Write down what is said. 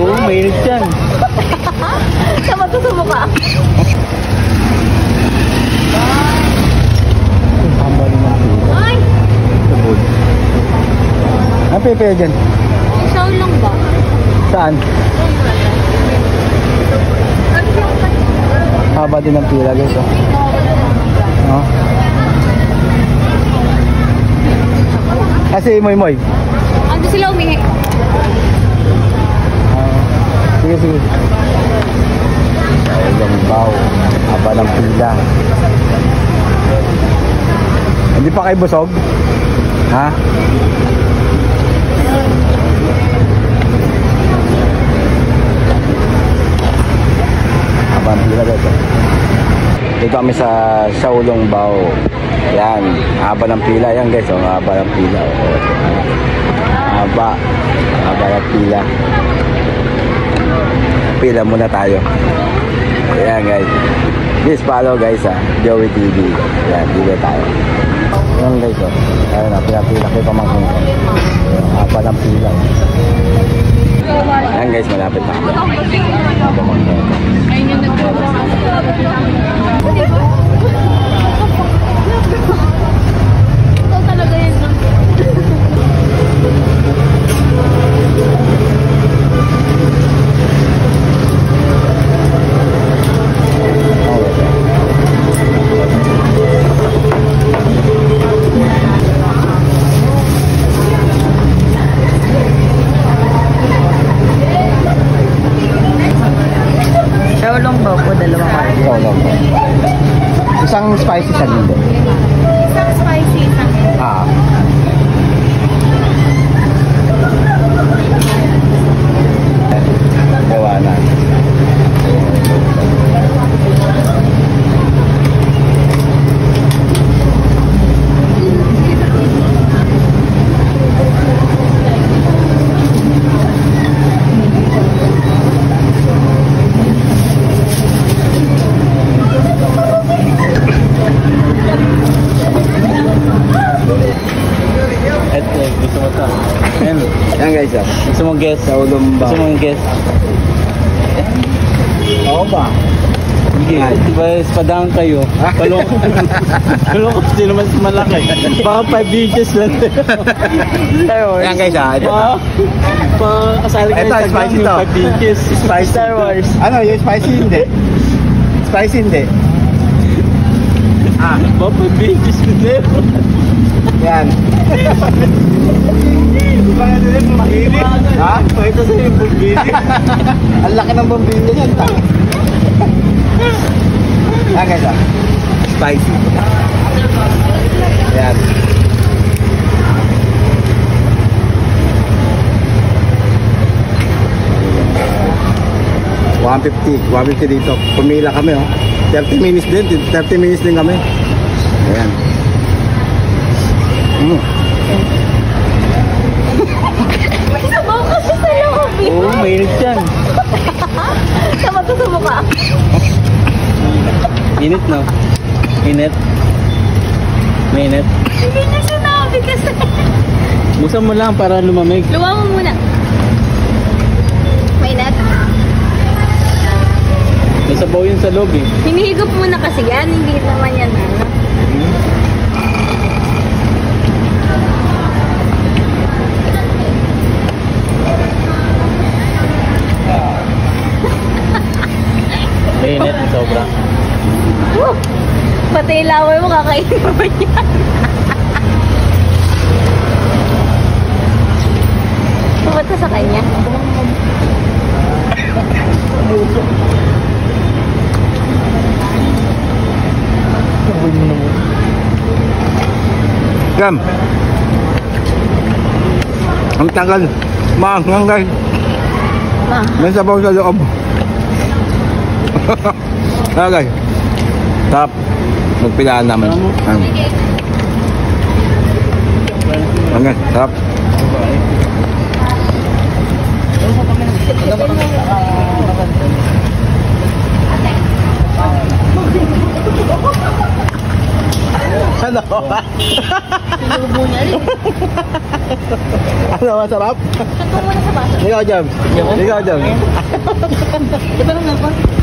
Oo, mainit yan. Sama to sa mukha. Ay! Sabod. Ang pepe dyan? Isaw lang ba? Saan? Haba din ang pila guys. Oh. Kasi moy. Ando sila umihi. Sige, sige. Ayan, wow. Haba ng pila. Hindi pa kayo busog? Ha? Haba ng pila guys. Dito kami sa Shaolong Bao. Yan, haba ng pila yan guys. Oh, haba ng pila. Haba ng pila. Pila muna tayo. Ayan guys. Please follow guys ha. Joey TV. Ayan, dito tayo. Ayan guys oh. Ayan na, pila kayo pamangkin ko. Haba ng pila. Ayan guys, malapit na kami. Pamangkin ko. Ayun yung ito talaga yun. Shaolong Bao po, dalawang kayo. Shaolong Bao. Isang spicy sa hindi. Isang spicy, isang Ah. Gawa na. Gusto mo ito? Yan guys ah. Gusto mong guess? Shaolong Bao. Gusto mong guess? Oo ba? Sige, diba espadaan kayo? Palong ko sino mas malaki. Baka 5 inches lang. Yan guys ah. Ito. Kasali kayo Ito, sa spicy gang, to. 5 inches. Spicy. Star Wars. Ano, yung spicy hindi? Spicy hindi. Ah, Baka 5 inches din. yan. Ha? Pakita sa'yo yung bulbili. Ang laki ng bombilya yan. Yan guys ah. Spicy. Yan. $150 dito. Pumila kami oh. 30 minutes din. 30 minutes din kami. Ayan. may sabaw kasi sa loob. Oo, mainit yan. Sama to sa mukha. Init no? Init? Mainit? Hindi niya sinabi kasi. Buksan mo lang para lumamig. Luwa mo muna. May net. May sabaw yun sa loob eh. Hinihigop muna kasi yan. Hindi naman yan ano. Mainit, sobra. Pati ilaway mo kakainin mo ba yan? Pumunta sa kanya. Gam. Ang tagal. Maangang guys. May sabaw sa loob. Okay. Tap. Magpilaan naman. Okay, tap. Ano? Sinubo niya rin. Ano, masarap? Ito muna sa baso. Ikaw, Jam. Ikaw, Jam. Ito lang nga pa.